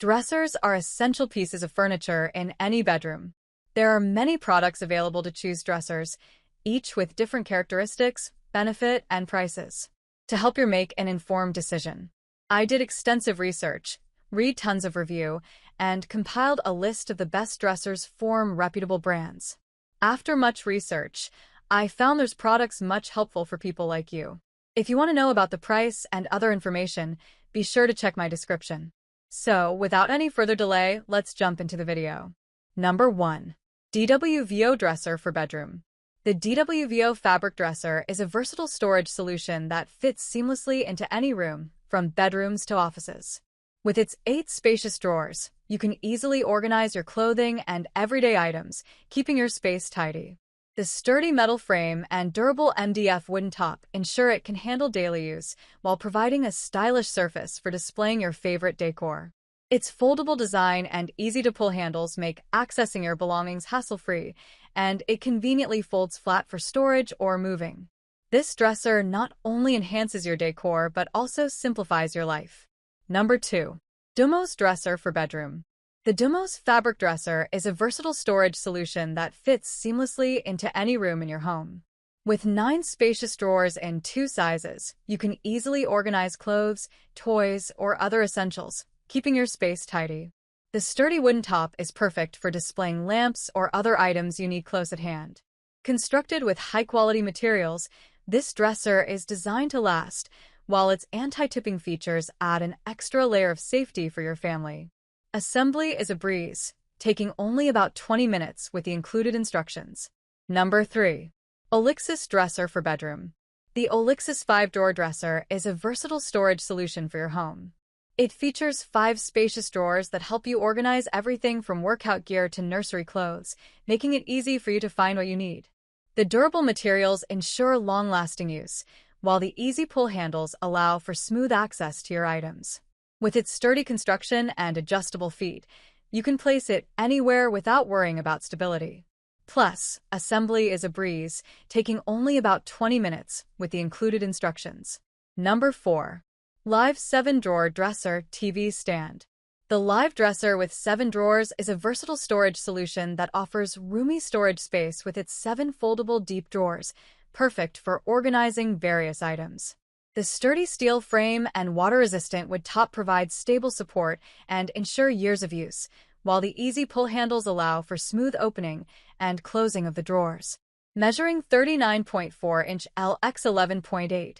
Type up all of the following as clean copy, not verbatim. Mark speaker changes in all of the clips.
Speaker 1: Dressers are essential pieces of furniture in any bedroom. There are many products available to choose dressers, each with different characteristics, benefit, and prices. To help you make an informed decision, I did extensive research, read tons of review, and compiled a list of the best dressers from reputable brands. After much research, I found there's products much helpful for people like you. If you want to know about the price and other information, be sure to check my description. So, without any further delay, let's jump into the video. Number 1. DWVO Dresser for Bedroom. The DWVO fabric dresser is a versatile storage solution that fits seamlessly into any room, from bedrooms to offices. With its 8 spacious drawers, you can easily organize your clothing and everyday items, keeping your space tidy. The sturdy metal frame and durable MDF wooden top ensure it can handle daily use while providing a stylish surface for displaying your favorite decor. Its foldable design and easy-to-pull handles make accessing your belongings hassle-free, and it conveniently folds flat for storage or moving. This dresser not only enhances your decor but also simplifies your life. Number 2. Dumos Dresser for Bedroom. The Dumos fabric dresser is a versatile storage solution that fits seamlessly into any room in your home. With 9 spacious drawers in 2 sizes, you can easily organize clothes, toys, or other essentials, keeping your space tidy. The sturdy wooden top is perfect for displaying lamps or other items you need close at hand. Constructed with high-quality materials, this dresser is designed to last, while its anti-tipping features add an extra layer of safety for your family. Assembly is a breeze, taking only about 20 minutes with the included instructions. Number 3. Olixus Dresser for Bedroom. The Olixus 5-drawer dresser is a versatile storage solution for your home. It features 5 spacious drawers that help you organize everything from workout gear to nursery clothes, making it easy for you to find what you need. The durable materials ensure long-lasting use, while the easy pull handles allow for smooth access to your items. With its sturdy construction and adjustable feet, you can place it anywhere without worrying about stability. Plus, assembly is a breeze, taking only about 20 minutes with the included instructions. Number 4. Live 7-drawer Dresser TV Stand. The Live dresser with 7 drawers is a versatile storage solution that offers roomy storage space with its 7 foldable deep drawers, perfect for organizing various items. The sturdy steel frame and water-resistant wood top provide stable support and ensure years of use, while the easy pull handles allow for smooth opening and closing of the drawers. Measuring 39.4-inch L x 11.8,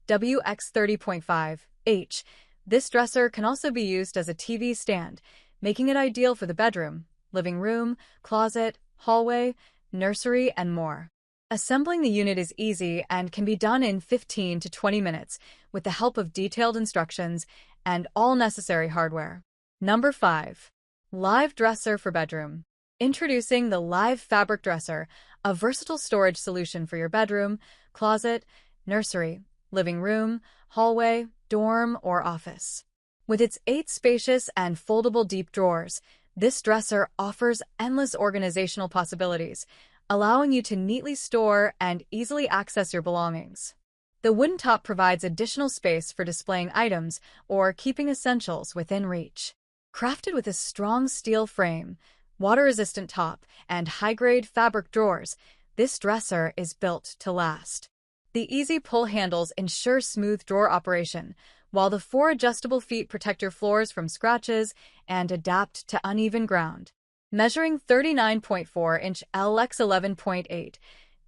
Speaker 1: W x 30.5 H, this dresser can also be used as a TV stand, making it ideal for the bedroom, living room, closet, hallway, nursery, and more. Assembling the unit is easy and can be done in 15 to 20 minutes with the help of detailed instructions and all necessary hardware. Number 5. Live Dresser for Bedroom. Introducing the Live Fabric Dresser, a versatile storage solution for your bedroom, closet, nursery, living room, hallway, dorm, or office. With its 8 spacious and foldable deep drawers, this dresser offers endless organizational possibilities, allowing you to neatly store and easily access your belongings. The wooden top provides additional space for displaying items or keeping essentials within reach. Crafted with a strong steel frame, water-resistant top, and high-grade fabric drawers, this dresser is built to last. The easy pull handles ensure smooth drawer operation, while the 4 adjustable feet protect your floors from scratches and adapt to uneven ground. Measuring 39.4-inch L x 11.8,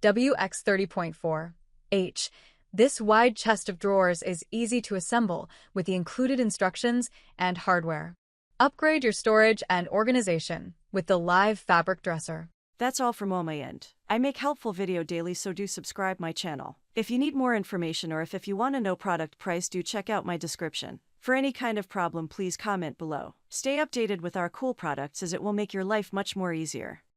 Speaker 1: W x 30.4 H, this wide chest of drawers is easy to assemble with the included instructions and hardware. Upgrade your storage and organization with the Live Fabric Dresser.
Speaker 2: That's all from my end. I make helpful video daily, so do subscribe my channel. If you need more information or if you want to know product price, do check out my description. For any kind of problem, please comment below. Stay updated with our cool products as it will make your life much more easier.